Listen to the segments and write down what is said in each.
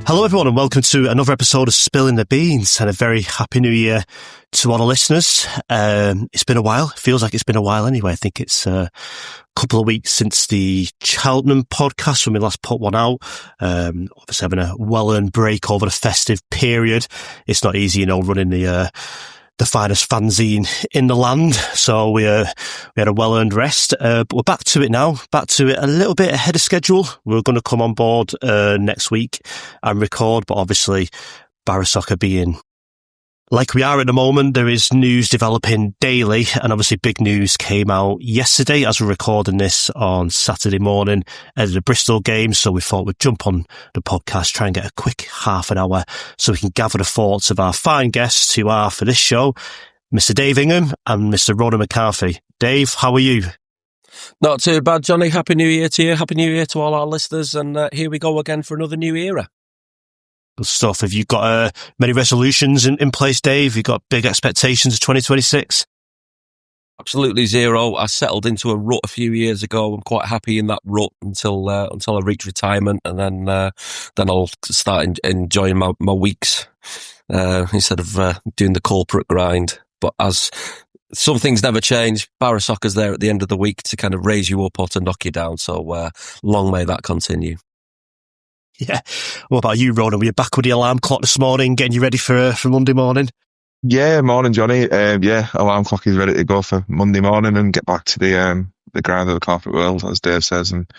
Hello everyone and welcome to another episode of Spillin the Beans and a very happy new year to all the listeners. It's been a while. It feels like it's been a while anyway. I think it's a couple of weeks since the Cheltenham podcast when we last put one out. Obviously having a well-earned break over the festive period. It's not easy, running the finest fanzine in the land. So we had a well-earned rest, but we're back to it now, back to it a little bit ahead of schedule. We're going to come on board next week and record, but obviously Barra Soccer being like we are at the moment, there is news developing daily, and obviously big news came out yesterday as we're recording this on Saturday morning at the Bristol game. So we thought we'd jump on the podcast, try and get a quick half an hour so we can gather the thoughts of our fine guests who are for this show, Mr. Dave Ingham and Mr. Ronan McCarthy. Dave, how are you? Not too bad, Jonny. Happy New Year to you. Happy New Year to all our listeners. And here we go again for another new era. Good stuff. Have you got many resolutions in place, Dave? You got big expectations of 2026? Absolutely zero. I settled into a rut a few years ago. I'm quite happy in that rut until I reach retirement, and then I'll start enjoying my weeks instead of doing the corporate grind. But as some things never change, Barra Soccer's there at the end of the week to kind of raise you up or to knock you down. So long may that continue. Yeah. What about you, Ronan? Were you back with the alarm clock this morning, getting you ready for Monday morning? Yeah, morning, Jonny. Alarm clock is ready to go for Monday morning and get back to the grind of the corporate world, as Dave says, and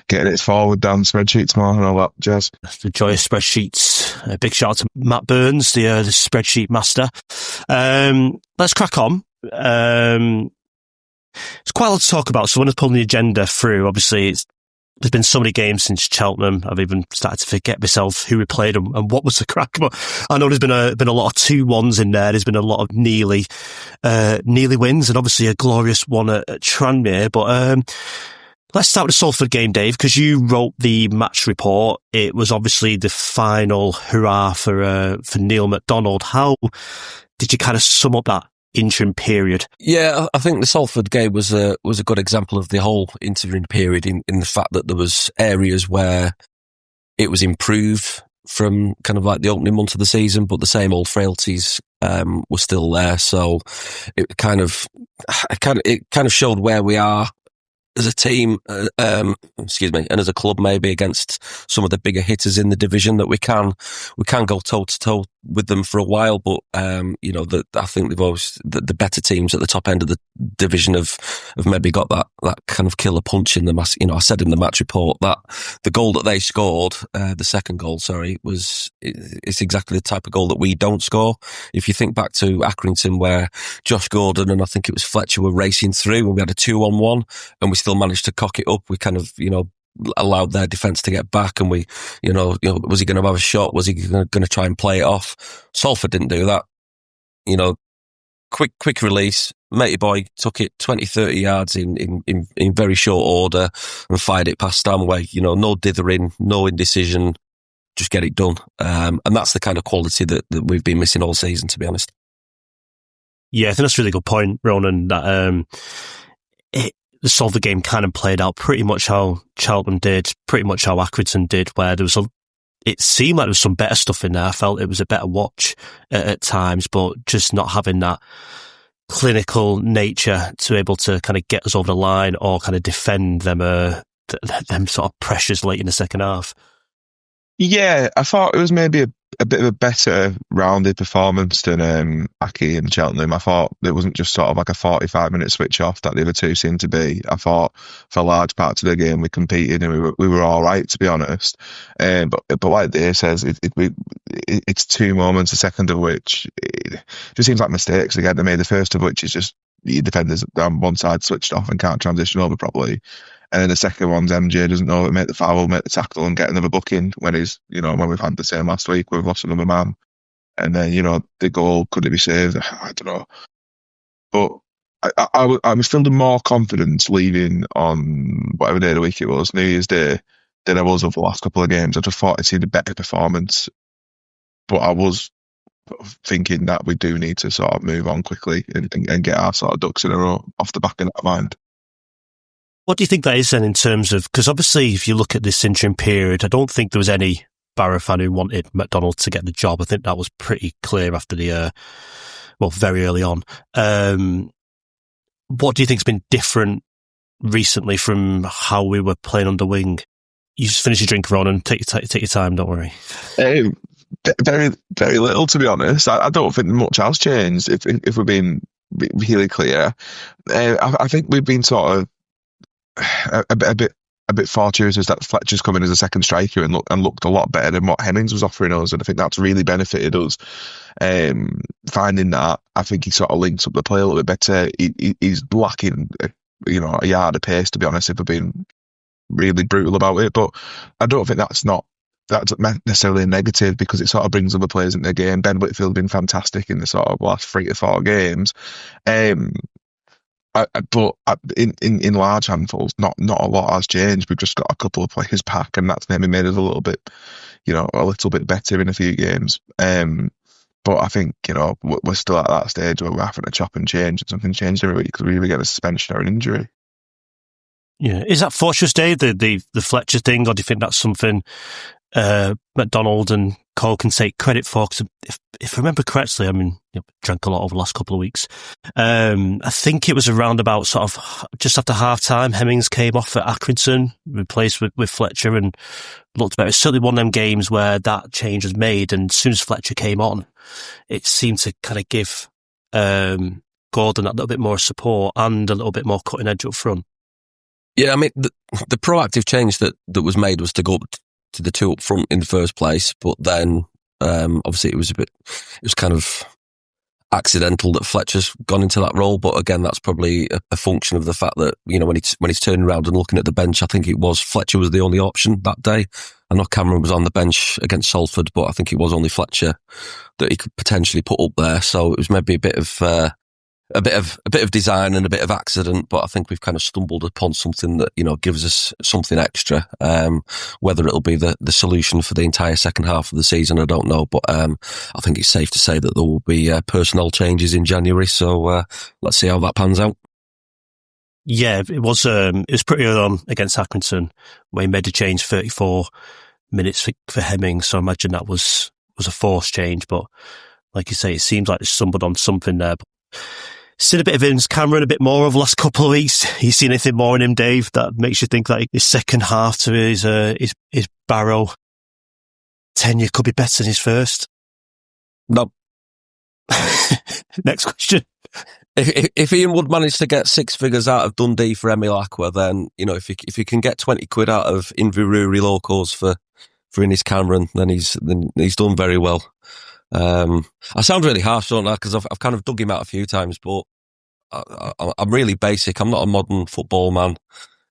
getting it forward down the spreadsheet tomorrow and all that jazz. The joy of spreadsheets. A big shout out to Matt Burns, the spreadsheet master. Let's crack on. It's quite a lot to talk about, so I want to pull the agenda through. Obviously, there's been so many games since Cheltenham. I've even started to forget myself who we played and what was the crack. But I know there's been a lot of 2-1s in there. There's been a lot of nearly wins, and obviously a glorious one at Tranmere. But let's start with the Salford game, Dave, because you wrote the match report. It was obviously the final hurrah for Neil McDonald. How did you kind of sum up that interim period? Yeah, I think the Salford game was a good example of the whole interim period in the fact that there was areas where it was improved from kind of like the opening month of the season, but the same old frailties were still there. So it kind of showed where we are as a team, and as a club, maybe against some of the bigger hitters in the division, that we can go toe to toe with them for a while. But I think they've always the better teams at the top end of the division have maybe got that kind of killer punch in them. I said in the match report that the goal that they scored, the second goal, it's exactly the type of goal that we don't score. If you think back to Accrington, where Josh Gordon and I think it was Fletcher were racing through, and we had a 2-on-1, and we still managed to cock it up. We kind of, allowed their defence to get back, and we, was he going to have a shot? Was he going to try and play it off? Salford didn't do that. Quick release. Matey boy took it 20, 30 yards in very short order and fired it past Stanway. No dithering, no indecision, just get it done. And that's the kind of quality that we've been missing all season, to be honest. Yeah, I think that's a really good point, Ronan, that the Salford game kind of played out pretty much how Cheltenham did, pretty much how Accrington did, where it seemed like there was some better stuff in there. I felt it was a better watch at times, but just not having that clinical nature to be able to kind of get us over the line or kind of defend them sort of pressures late in the second half. Yeah, I thought it was maybe a bit of a better rounded performance than Aki and Cheltenham. I thought it wasn't just sort of like a 45-minute switch off that the other two seemed to be. I thought for large parts of the game we competed and we were all right, to be honest. But like Dave says, it's two moments, the second of which it just seems like mistakes again. They made the first of which is just the defenders on one side switched off and can't transition over properly. And then the second one's MJ doesn't know it, make the foul, make the tackle and get another booking when when we've had the same last week, we've lost another man. And then, the goal, could it be saved? I don't know. But I was filled with more confidence leaving on whatever day of the week it was, New Year's Day, than I was over the last couple of games. I just thought I'd seen a better performance. But I was thinking that we do need to sort of move on quickly and get our sort of ducks in a row off the back of that mind. What do you think that is then in terms of, because obviously if you look at this interim period, I don't think there was any Barrow fan who wanted McDonald to get the job. I think that was pretty clear after very early on. What do you think's been different recently from how we were playing under wing? You just finish your drink, Ronan. Take your time. Don't worry. Very, very little, to be honest. I don't think much has changed. If we're being really clear, I think we've been sort of a bit fortuitous that Fletcher's come in as a second striker and looked a lot better than what Hemmings was offering us, and I think that's really benefited us. Finding that, I think he sort of links up the play a little bit better. He's lacking, a yard of pace, to be honest, if we're being really brutal about it. But I don't think that's necessarily a negative, because it sort of brings other players into the game. Ben Whitfield's been fantastic in the sort of last 3 to 4 games. But in large handfuls, not a lot has changed. We've just got a couple of players back, and that's maybe made us a little bit better in a few games. But I think, we're still at that stage where we're having to chop and change, and something changed every week because we either get a suspension or an injury. Yeah, is that fortuitous, Dave, the Fletcher thing, or do you think that's something McDonald and Cole can take credit for? Because if I remember correctly, I mean, drank a lot over the last couple of weeks. I think it was around about sort of just after half time, Hemmings came off at Accrington, replaced with Fletcher, and looked better. It's certainly one of them games where that change was made, and as soon as Fletcher came on, it seemed to kind of give Gordon that little bit more support and a little bit more cutting edge up front. Yeah, I mean, the proactive change that was made was to go up to the 2 up front in the first place, but then obviously it was kind of accidental that Fletcher's gone into that role. But again, that's probably a function of the fact that, when he's turning around and looking at the bench, I think it was Fletcher was the only option that day. I know Cameron was on the bench against Salford, but I think it was only Fletcher that he could potentially put up there. So it was maybe a bit of design and a bit of accident, but I think we've kind of stumbled upon something that, gives us something extra. Whether it'll be the solution for the entire second half of the season, I don't know, but I think it's safe to say that there will be personnel changes in January. So let's see how that pans out. Yeah, it was pretty early on against Accrington where he made a change 34 minutes for Hemming. So I imagine that was a forced change, but like you say, it seems like they stumbled on something there. But seen a bit of his Cameron a bit more over the last couple of weeks. You seen anything more in him, Dave, that makes you think that his second half to his Barrow tenure could be better than his first? No. Next question. If Ian Wood managed to get 6 figures out of Dundee for Emil Aqua, then, if he can get 20 quid out of Inverurie Locos for Innis Cameron, then he's done very well. I sound really harsh, don't I? Because I've kind of dug him out a few times, but I'm really basic. I'm not a modern football man,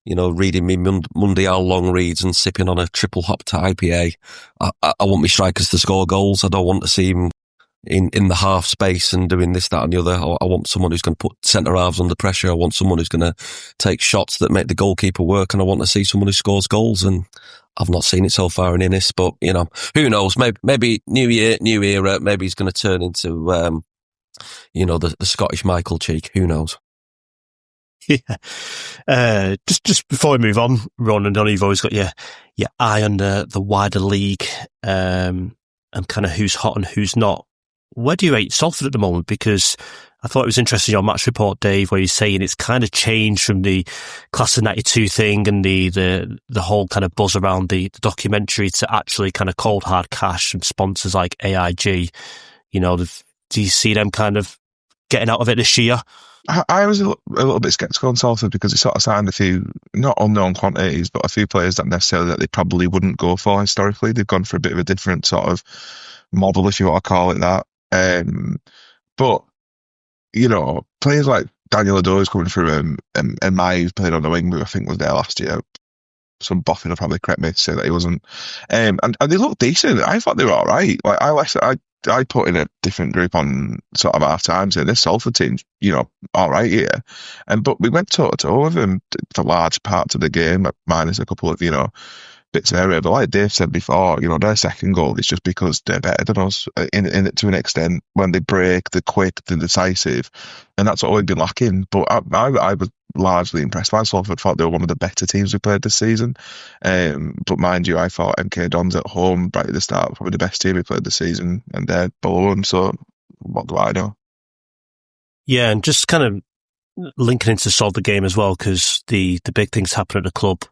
reading me Mundial long reads and sipping on a triple hopped IPA. I want my strikers to score goals. I don't want to see him in the half space and doing this, that and the other. I want someone who's going to put centre halves under pressure. I want someone who's going to take shots that make the goalkeeper work, and I want to see someone who scores goals, and I've not seen it so far in Innis, but, who knows? Maybe new year, new era. Maybe he's going to turn into, the Scottish Michael Cheek. Who knows? Yeah. Just before we move on, Ron, and you've always got your eye on the wider league, and kind of who's hot and who's not. Where do you rate Salford at the moment? Because I thought it was interesting, your match report, Dave, where you're saying it's kind of changed from the Class of 92 thing and the whole kind of buzz around the documentary to actually kind of cold hard cash from sponsors like AIG. Do you see them kind of getting out of it this year? I was a little bit sceptical on Salford because he sort of signed a few, not unknown quantities, but a few players that they probably wouldn't go for historically. They've gone for a bit of a different sort of model, if you want to call it that. But players like Daniel Ado is coming through, and Mai, who's played on the wing, who I think was there last year. Some boffin will probably correct me to say that he wasn't. And they look decent. I thought they were all right. Like I put in a different group on sort of half time saying this Salford team's, all right here. But we went toe to toe with them for large parts of the game, minus a couple of, bits of area. But like Dave said before, their second goal is just because they're better than us in to an extent. When they break, they're quick, they're decisive, and that's what we've been lacking. But I was largely impressed by Salford. Thought they were one of the better teams we played this season. But mind you, I thought MK Dons at home right at the start were probably the best team we played this season, and they're below them. So what do I know? Yeah, and just kind of linking into solve the game as well, because the big things happen at the club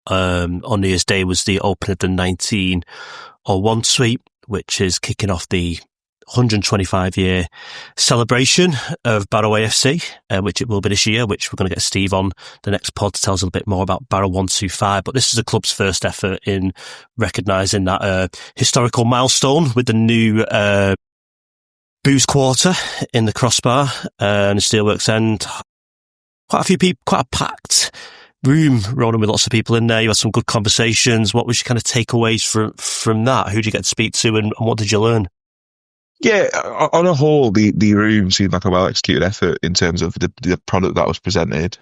on New Year's Day was the opening of the 1901 suite, which is kicking off the 125-year celebration of Barrow AFC, which it will be this year, which we're going to get Steve on the next pod to tell us a little bit more about Barrow 125. But this is the club's first effort in recognising that historical milestone with the new booze quarter in the crossbar and the Steelworks End. Quite a few people, quite a packed room, Ronan, with lots of people in there. You had some good conversations. What was your kind of takeaways from that? Who did you get to speak to, and what did you learn? Yeah, on a whole, the room seemed like a well-executed effort in terms of the product that was presented.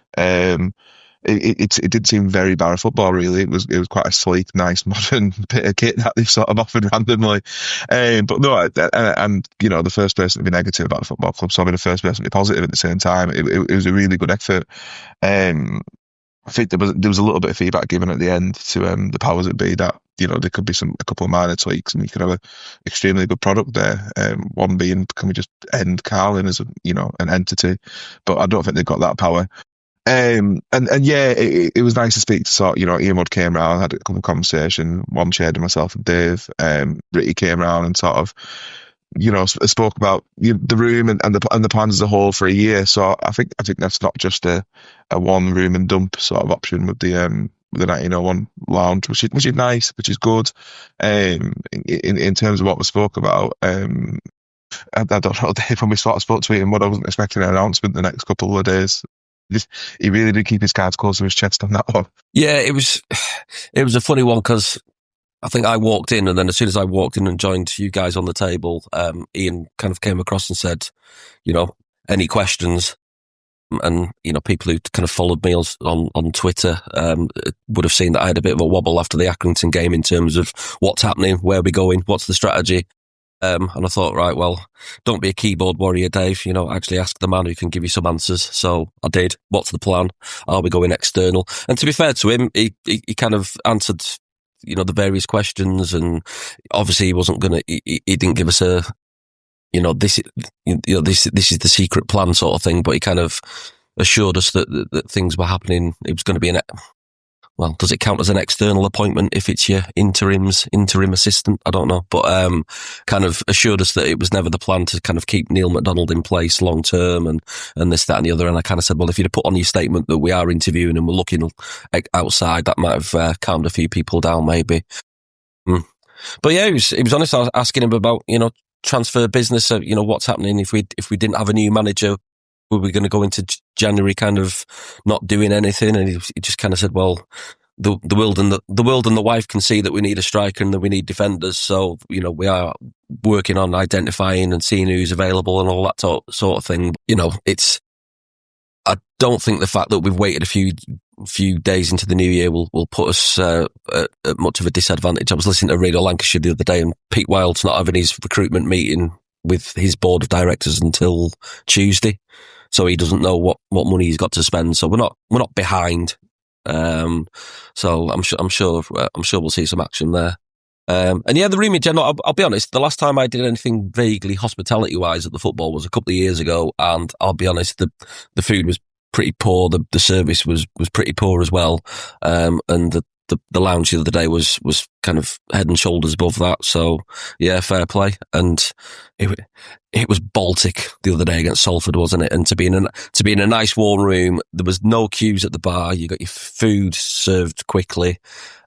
It did seem very Barrow football, really. It was quite a sleek, nice, modern bit of kit that they've sort of offered randomly. But no, and the first person to be negative about the football club, so I'll be the first person to be positive at the same time. It was a really good effort. I think there was a little bit of feedback given at the end to the powers that be that there could be a couple of minor tweaks and you could have an extremely good product there. One being, can we just end Carlin as an entity? But I don't think they've got that power. And yeah, it was nice to speak to Ian Wood came round, had a couple of conversations, one shared with myself and Dave. Ricky came round and sort of spoke about the room and the plans as a whole for a year. So I think that's not just a one room and dump sort of option with the 1901 lounge, which is nice, which is good. In terms of what we spoke about, I don't know, Dave, when we sort of spoke to him, what I wasn't expecting an announcement the next couple of days. He really did keep his cards close to his chest on that one. Yeah, it was a funny one because I think I walked in, and then as soon as I walked in and joined you guys on the table, Ian kind of came across and said, any questions? And, people who kind of followed me on Twitter would have seen that I had a bit of a wobble after the Accrington game in terms of what's happening, where are we going, what's the strategy? And I thought, right, well, don't be a keyboard warrior, Dave. Actually ask the man who can give you some answers. So I did. What's the plan? Are we going external? And to be fair to him, he kind of answered the various questions, and obviously he wasn't gonna. He didn't give us a, this is the secret plan sort of thing. But he kind of assured us that things were happening. It was going to be does it count as an external appointment if it's your interim assistant? I don't know, but kind of assured us that it was never the plan to kind of keep Neil McDonald in place long term and this, that, and the other. And I kind of said, well, if you'd have put on your statement that we are interviewing and we're looking outside, that might have calmed a few people down, maybe. But yeah, he was honest. I was asking him about transfer business. What's happening if we didn't have a new manager? Were we going to go into January kind of not doing anything? And he just kind of said, well, the world and the wife can see that we need a striker and that we need defenders. So, we are working on identifying and seeing who's available and all that sort of thing. I don't think the fact that we've waited a few days into the new year will put us at much of a disadvantage. I was listening to Radio Lancashire the other day, and Pete Wild's not having his recruitment meeting with his board of directors until Tuesday. So he doesn't know what money he's got to spend. So we're not behind. So I'm sure we'll see some action there. And yeah, the room in general, I'll be honest, the last time I did anything vaguely hospitality wise at the football was a couple of years ago. And I'll be honest, the food was pretty poor. The service was pretty poor as well. And the lounge the other day was kind of head and shoulders above that. So yeah, fair play. And it was Baltic the other day against Salford, wasn't it? And to be in a nice warm room, there was no queues at the bar. You got your food served quickly.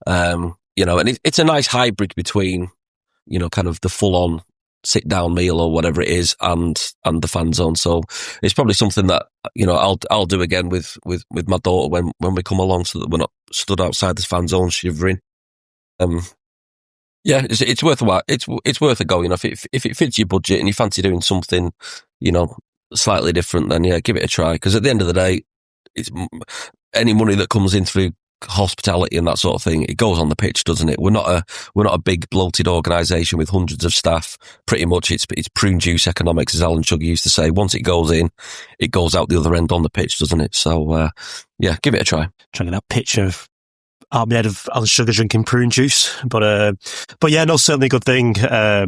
And it's a nice hybrid between, kind of the full on sit down meal or whatever it is and the fan zone. So it's probably something that, I'll do again with my daughter when we come along, so that we're not stood outside the fan zone shivering. Yeah, it's worth a while. It's worth a go. If it fits your budget and you fancy doing something, slightly different, then yeah, give it a try. Because at the end of the day, it's any money that comes in through hospitality and that sort of thing, it goes on the pitch, doesn't it? We're not a big bloated organisation with hundreds of staff. Pretty much it's prune juice economics, as Alan Sugar used to say. Once it goes in, it goes out the other end on the pitch, doesn't it? So, yeah, give it a try. Trying to get that picture of out my head of Alan Sugar drinking prune juice. But yeah, no, certainly a good thing. I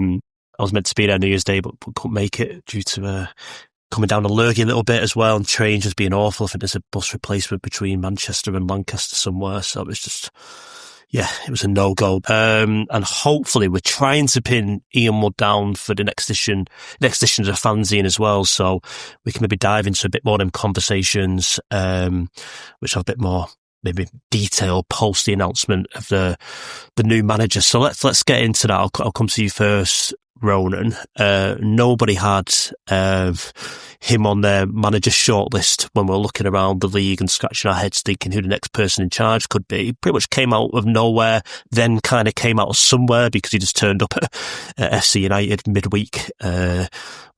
was meant to be there New Year's Day, but couldn't make it due to coming down to Lurgy a little bit as well, and train just being awful. I think there's a bus replacement between Manchester and Lancaster somewhere, so it was just, yeah, it was a no-go. And hopefully we're trying to pin Ian Wood down for the next edition of the fanzine as well, so we can maybe dive into a bit more of them conversations, which have a bit more maybe detail post the announcement of the new manager. So let's get into that. I'll come to you first, Ronan. Nobody had him on their manager shortlist when we were looking around the league and scratching our heads thinking who the next person in charge could be. He pretty much came out of nowhere, then kind of came out of somewhere because he just turned up at FC United midweek with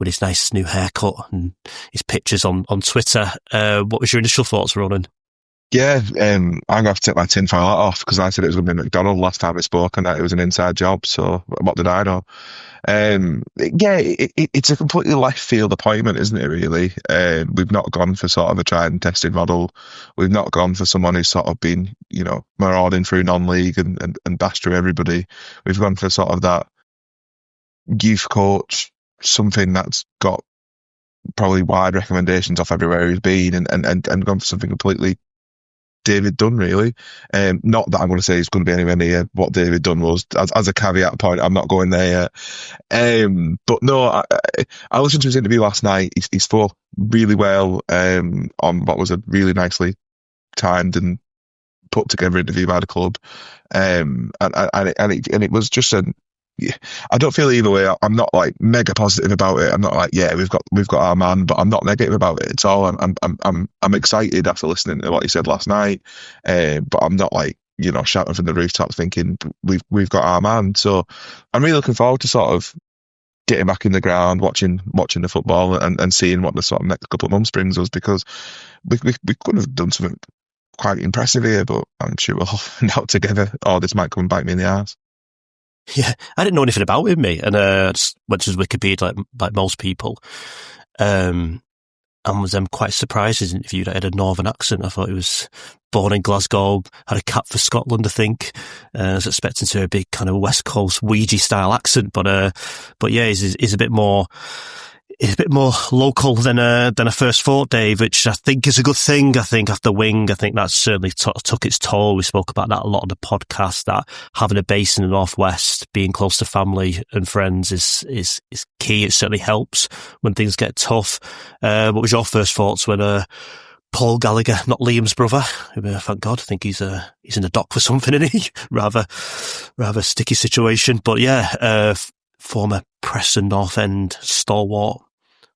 his nice new haircut and his pictures on Twitter. What was your initial thoughts, Ronan? Yeah, I'm going to have to take my tinfoil hat off because I said it was going to be McDonald last time we spoke and that it was an inside job. So what did I know? Yeah, it's a completely left field appointment, isn't it, really? We've not gone for sort of a tried and tested model. We've not gone for someone who's sort of been, marauding through non-league and bashed through everybody. We've gone for sort of that youth coach, something that's got probably wide recommendations off everywhere he's been and gone for something completely David Dunn, really. Not that I'm going to say he's going to be anywhere near what David Dunn was. As a caveat point, I'm not going there yet. But no, I listened to his interview last night. He spoke really well on what was a really nicely timed and put together interview by the club. And it was just I don't feel either way. I'm not like mega positive about it. I'm not like, yeah, we've got our man, but I'm not negative about it at all. I'm excited after listening to what he said last night, but I'm not like shouting from the rooftops thinking we've got our man. So I'm really looking forward to sort of getting back in the ground, watching the football and seeing what the sort of next couple of months brings us, because we could have done something quite impressive here, but I'm sure we'll find out together. Or this might come and bite me in the arse. Yeah, I didn't know anything about him, mate, and just went to his Wikipedia like most people, and was quite surprised his interview that he had a northern accent. I thought he was born in Glasgow, had a cap for Scotland, I think. I was expecting to hear a big kind of West Coast Ouija style accent, but yeah, he's a bit more. It's a bit more local than I first thought, Dave, which I think is a good thing. I think after Wing, I think that certainly took its toll. We spoke about that a lot on the podcast, that having a base in the Northwest, being close to family and friends is key. It certainly helps when things get tough. What was your first thoughts when Paul Gallagher, not Liam's brother, thank God, I think he's in the dock for something, isn't he? rather sticky situation. But yeah, former Preston North End stalwart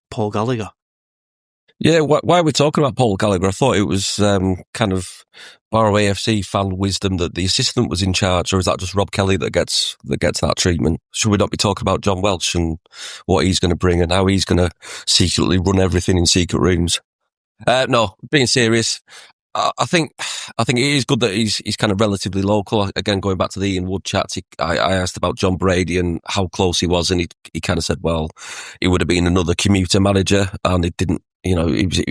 Paul Gallagher. Yeah, why are we talking about Paul Gallagher? I thought it was kind of Barrow AFC fan wisdom that the assistant was in charge, or is that just Rob Kelly that gets that treatment? Should we not be talking about John Welch and what he's going to bring and how he's going to secretly run everything in secret rooms? No, being serious, I think it is good that he's kind of relatively local. Again, going back to the Ian Wood chat, I asked about John Brady and how close he was, and he kind of said, well, he would have been another commuter manager, and it didn't. He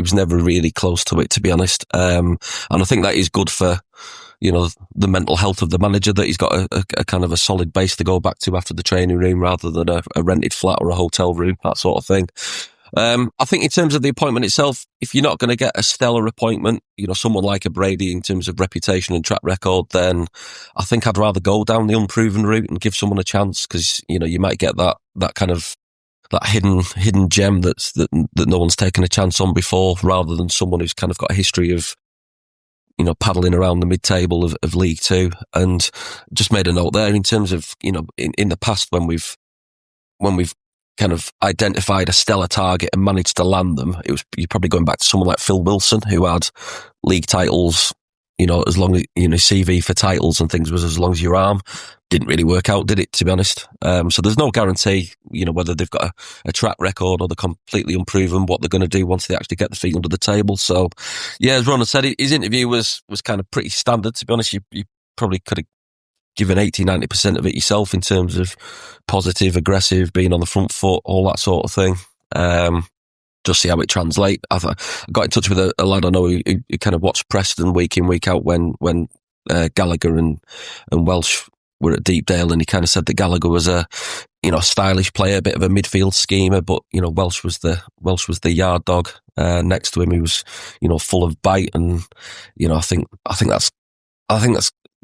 was never really close to it, to be honest. And I think that is good for the mental health of the manager, that he's got a kind of a solid base to go back to after the training room, rather than a rented flat or a hotel room, that sort of thing. I think in terms of the appointment itself, if you're not going to get a stellar appointment, someone like a Brady in terms of reputation and track record, then I think I'd rather go down the unproven route and give someone a chance, because, you might get that kind of, that hidden gem that no one's taken a chance on before, rather than someone who's kind of got a history of, paddling around the mid-table of League Two. And just made a note there in terms of, in the past when we've kind of identified a stellar target and managed to land them, you're probably going back to someone like Phil Wilson, who had league titles, as long as, CV for titles and things was as long as your arm. didn't really work out, did it, to be honest? So there's no guarantee, whether they've got a track record or they're completely unproven what they're going to do once they actually get the feet under the table. So, yeah, as Ronan said, his interview was kind of pretty standard, to be honest. You probably could have given 80-90% of it yourself in terms of positive, aggressive, being on the front foot, all that sort of thing. Just see how it translates. I got in touch with a lad I know who kind of watched Preston week in, week out when Gallagher and Welsh were at Deepdale, and he kind of said that Gallagher was a stylish player, a bit of a midfield schemer, but Welsh was the yard dog. Next to him, he was full of bite, and I think that's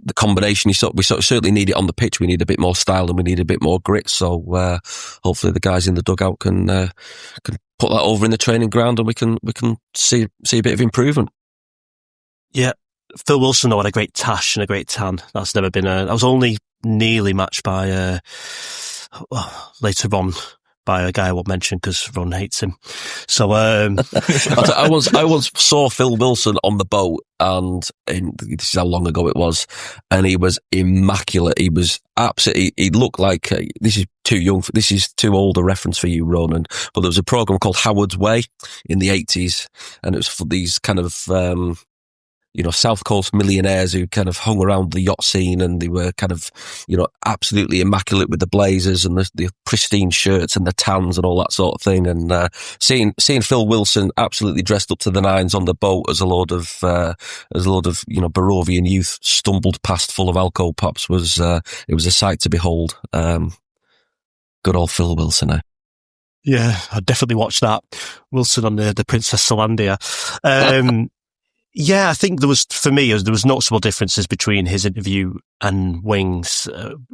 the combination. We certainly need it on the pitch. We need a bit more style and we need a bit more grit. So hopefully the guys in the dugout can put that over in the training ground, and we can see a bit of improvement. Yeah. Phil Wilson, though, had a great tash and a great tan. That's never been that was only nearly matched by, later on, by a guy I won't mention because Ron hates him. So, I once saw Phil Wilson on the boat, and this is how long ago it was, and he was immaculate. He was absolutely, he looked like, this is too old a reference for you, Ronan, but there was a program called Howard's Way in the 80s, and it was for these kind of, South Coast millionaires who kind of hung around the yacht scene, and they were kind of, absolutely immaculate with the blazers and the pristine shirts and the tans and all that sort of thing. And seeing Phil Wilson absolutely dressed up to the nines on the boat as a load of Barovian youth stumbled past full of alcohol pops was it was a sight to behold. Good old Phil Wilson, eh? Yeah, I definitely watched that. Wilson on the Princess Solandia. Yeah, I think there was noticeable differences between his interview and Wing's.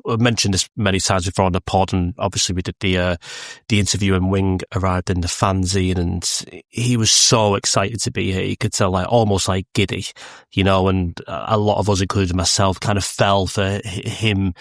I've mentioned this many times before on the pod, and obviously we did the interview, and Wing arrived in the fanzine, and he was so excited to be here. You could tell, almost giddy, and a lot of us, including myself, kind of fell for him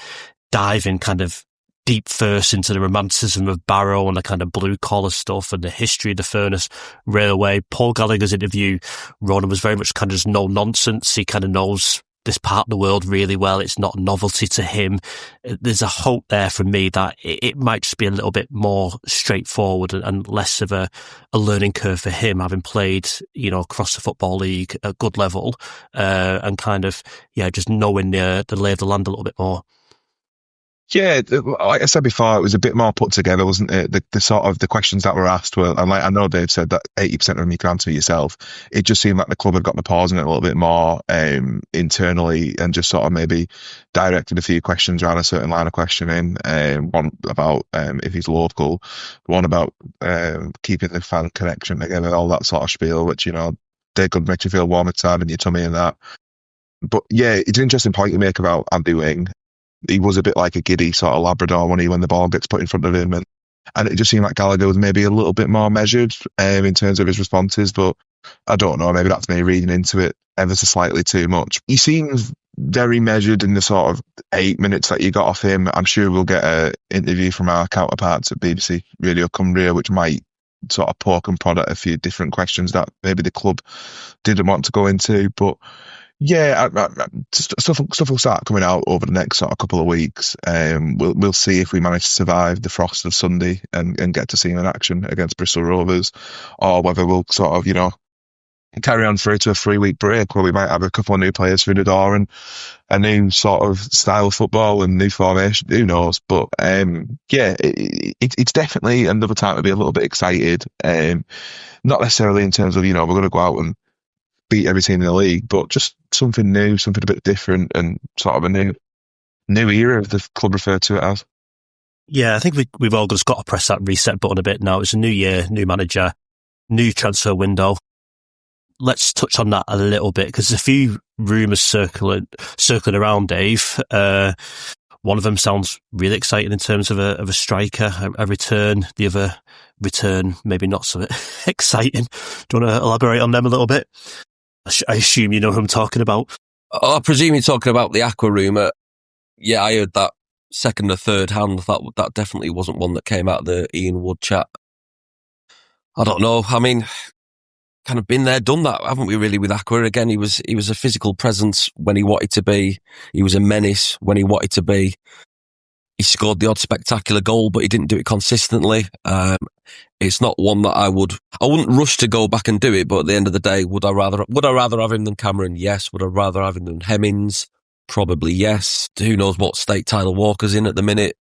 diving kind of deep first into the romanticism of Barrow and the kind of blue collar stuff and the history of the Furness Railway. Paul Gallagher's interview, Ronan, was very much kind of just no nonsense. He kind of knows this part of the world really well. It's not novelty to him. There's a hope there for me that it might just be a little bit more straightforward and less of a learning curve for him, having played, across the Football League at a good level, and kind of, just knowing the lay of the land a little bit more. Yeah, like I said before, it was a bit more put together, wasn't it? The sort of the questions that were asked were, and I know Dave said that 80% of them you can answer yourself. It just seemed like the club had got the pause in it a little bit more internally, and just sort of maybe directed a few questions around a certain line of questioning. One about if he's local, one about keeping the fan connection together, all that sort of spiel, which they could make you feel warm inside in your tummy and that. But yeah, it's an interesting point you make about Andy Wing. He was a bit like a giddy sort of Labrador when the ball gets put in front of him, and it just seemed like Gallagher was maybe a little bit more measured in terms of his responses. But I don't know, maybe that's me reading into it ever so slightly too much. He seems very measured in the sort of 8 minutes that you got off him. I'm sure we'll get an interview from our counterparts at BBC Radio Cumbria, which might sort of poke and prod at a few different questions that maybe the club didn't want to go into. But yeah, stuff will start coming out over the next sort of couple of weeks. We'll see if we manage to survive the frost of Sunday and get to see him in action against Bristol Rovers, or whether we'll sort of, carry on through to a 3-week break where we might have a couple of new players through the door and a new sort of style of football and new formation. Who knows? But it's definitely another time to be a little bit excited. Not necessarily in terms of, we're going to go out and beat every team in the league, but just something new, something a bit different, and sort of a new era, of the club referred to it as. Yeah, I think we've all just got to press that reset button a bit now. It's a new year, new manager, new transfer window. Let's touch on that a little bit, because there's a few rumours circling around, Dave. One of them sounds really exciting in terms of a striker, a return. The other return, maybe not so exciting. Do you want to elaborate on them a little bit? I assume you know who I'm talking about. I presume you're talking about the Aqua rumour. Yeah, I heard that second or third hand. That definitely wasn't one that came out of the Ian Wood chat. I don't know. I mean, kind of been there, done that, haven't we, really, with Aqua? Again, he was a physical presence when he wanted to be. He was a menace when he wanted to be. He scored the odd spectacular goal, but he didn't do it consistently. It's not one that I wouldn't rush to go back and do it, but at the end of the day, would I rather have him than Cameron? Yes. Would I rather have him than Hemmings? Probably yes. Who knows what state Tyler Walker's in at the minute?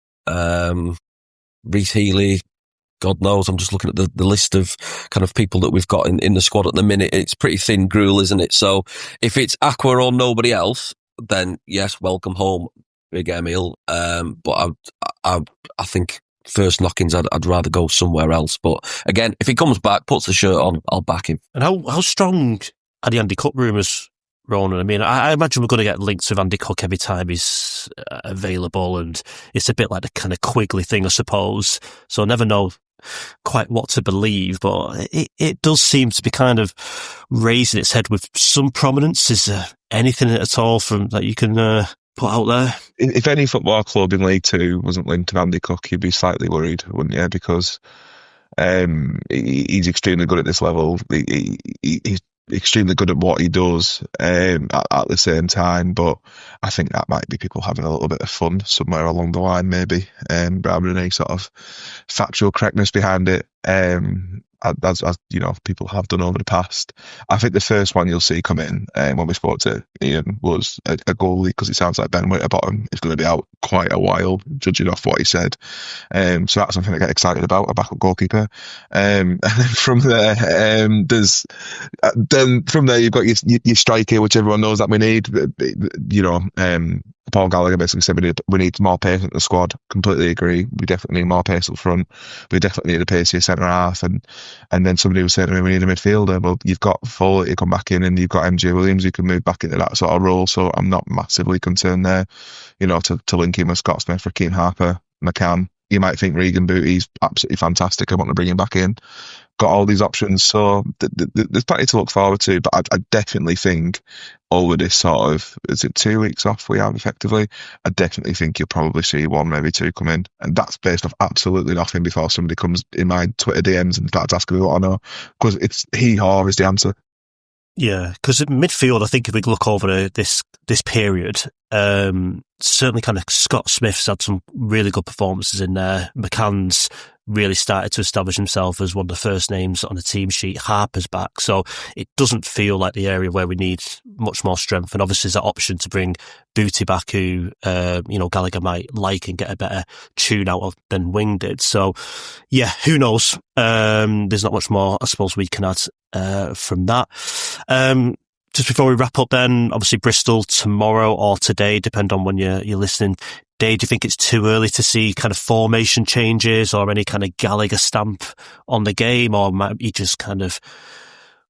Reece Healy, God knows. I'm just looking at the list of kind of people that we've got in the squad at the minute. It's pretty thin gruel, isn't it? So if it's Aqua or nobody else, then yes, welcome home, Big Emil. But I think first knockings, I'd rather go somewhere else. But again, if he comes back, puts the shirt on, I'll back him. And how strong are the Andy Cook rumours, Ronan? I mean, I imagine we're going to get links with Andy Cook every time he's available, and it's a bit like the kind of Quigley thing, I suppose. So I never know quite what to believe, but it does seem to be kind of raising its head with some prominence. Is there anything at all from that you can put out there? If any football club in League Two wasn't linked to Andy Cook, you'd be slightly worried, wouldn't you? Because he's extremely good at this level. He's extremely good at what he does at the same time, but I think that might be people having a little bit of fun somewhere along the line, maybe, rather than any sort of factual correctness behind it. As you know, people have done over the past. I think the first one you'll see come in when we spoke to Ian was a goalie, because it sounds like Ben Winterbottom is going to be out quite a while, judging off what he said. So that's something I get excited about, a backup goalkeeper. And then from there, you've got your striker, which everyone knows that we need. You know, Paul Gallagher basically said we need more pace in the squad. Completely agree. We definitely need more pace up front. We definitely need a pacier centre half. And then somebody was saying to me, we need a midfielder. Well, you've got Foley to come back in, and you've got MJ Williams who can move back into that sort of role. So I'm not massively concerned there, you know, to link him with Scott Smith, Raheem Harper, McCann. You might think Regan Booty's absolutely fantastic. I want to bring him back in. Got all these options, so there's plenty to look forward to. But I definitely think over this sort of, is it 2 weeks off we have effectively? I definitely think you'll probably see one, maybe two come in, and that's based off absolutely nothing before somebody comes in my Twitter DMs and starts asking me what I know, because it's he or is the answer. Yeah, because at midfield, I think if we look over this period, certainly kind of Scott Smith's had some really good performances in there. McCann's really started to establish himself as one of the first names on the team sheet. Harper's back, so it doesn't feel like the area where we need much more strength. And obviously, there's that option to bring Booty back, who Gallagher might like and get a better tune out of than Wing did. So, yeah, who knows? There's not much more, I suppose, we can add from that. Just before we wrap up, then, obviously Bristol tomorrow or today, depend on when you're listening. Dave, do you think it's too early to see kind of formation changes or any kind of Gallagher stamp on the game, or might you just kind of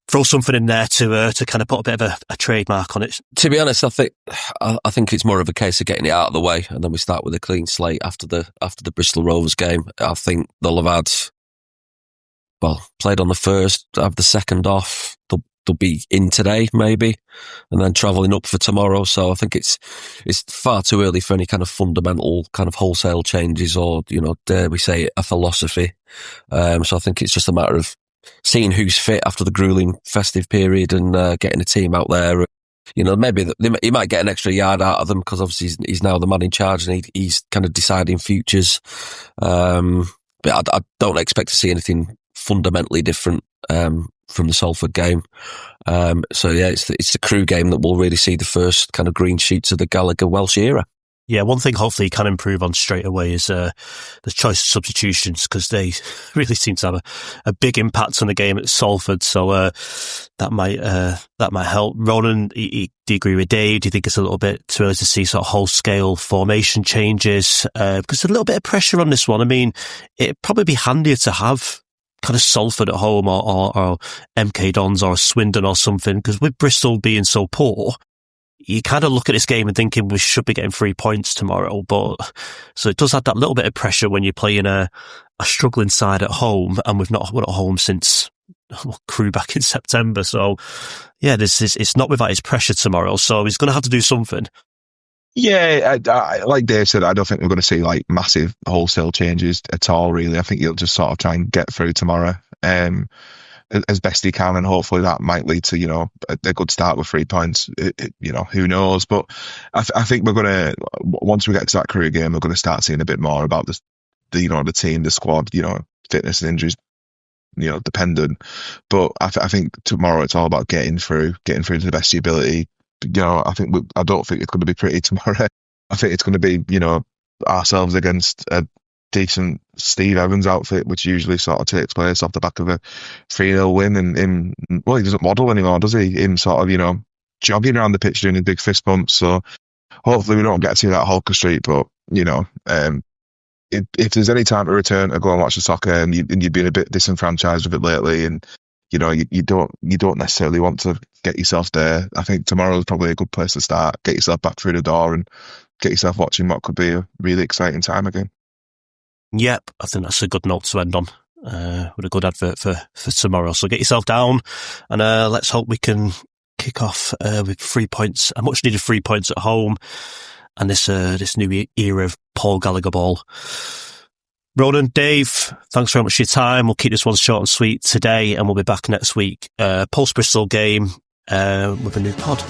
throw something in there to kind of put a bit of a trademark on it? To be honest, I think it's more of a case of getting it out of the way, and then we start with a clean slate after the Bristol Rovers game. I think they'll have played on the first, have the second off. They'll be in today, maybe, and then travelling up for tomorrow. So I think it's far too early for any kind of fundamental kind of wholesale changes, or, you know, dare we say, a philosophy. So I think it's just a matter of seeing who's fit after the grueling festive period and getting a team out there. You know, maybe he might get an extra yard out of them, because obviously he's now the man in charge and he's kind of deciding futures. But I don't expect to see anything fundamentally different from the Salford game. So yeah, it's the Crew game that we'll really see the first kind of green shoots of the Gallagher Welsh era. Yeah, one thing hopefully he can improve on straight away is the choice of substitutions, because they really seem to have a big impact on the game at Salford. So that might help. Ronan, do you agree with Dave? Do you think it's a little bit too early to see sort of whole scale formation changes? Because there's a little bit of pressure on this one. I mean, it'd probably be handier to have kind of Salford at home or MK Dons or Swindon or something, because with Bristol being so poor, you kind of look at this game and thinking we should be getting 3 points tomorrow. But so it does add that little bit of pressure when you're playing a struggling side at home, and we're not at home since Crew back in September. So yeah, it's not without its pressure tomorrow. So he's going to have to do something. Yeah, I, like Dave said, I don't think we're going to see like massive wholesale changes at all, really. I think he'll just sort of try and get through tomorrow. as best he can, and hopefully that might lead to, you know, a good start with 3 points. You know, who knows? But I think we're gonna, once we get to that Crewe game, we're gonna start seeing a bit more about the you know, the team, the squad, you know, fitness and injuries, you know, dependent. But I think tomorrow it's all about getting through to the best of your ability. You know, I don't think it's going to be pretty tomorrow. I think it's going to be, you know, ourselves against a decent Steve Evans outfit, which usually sort of takes place off the back of a 3-0 win. And well, he doesn't waddle anymore, does he? Him sort of, you know, jogging around the pitch doing his big fist bumps. So hopefully we don't get to see that Holker Street. But, you know, if there's any time to return to go and watch the soccer, and you've been a bit disenfranchised with it lately, and you know, you don't necessarily want to get yourself there, I think tomorrow is probably a good place to start. Get yourself back through the door and get yourself watching what could be a really exciting time again. Yep, I think that's a good note to end on, with a good advert for tomorrow. So get yourself down, and let's hope we can kick off with 3 points, a much needed 3 points at home, and this new era of Paul Gallagher ball. Ronan, Dave, thanks very much for your time. We'll keep this one short and sweet today, and we'll be back next week post Bristol game with a new pod.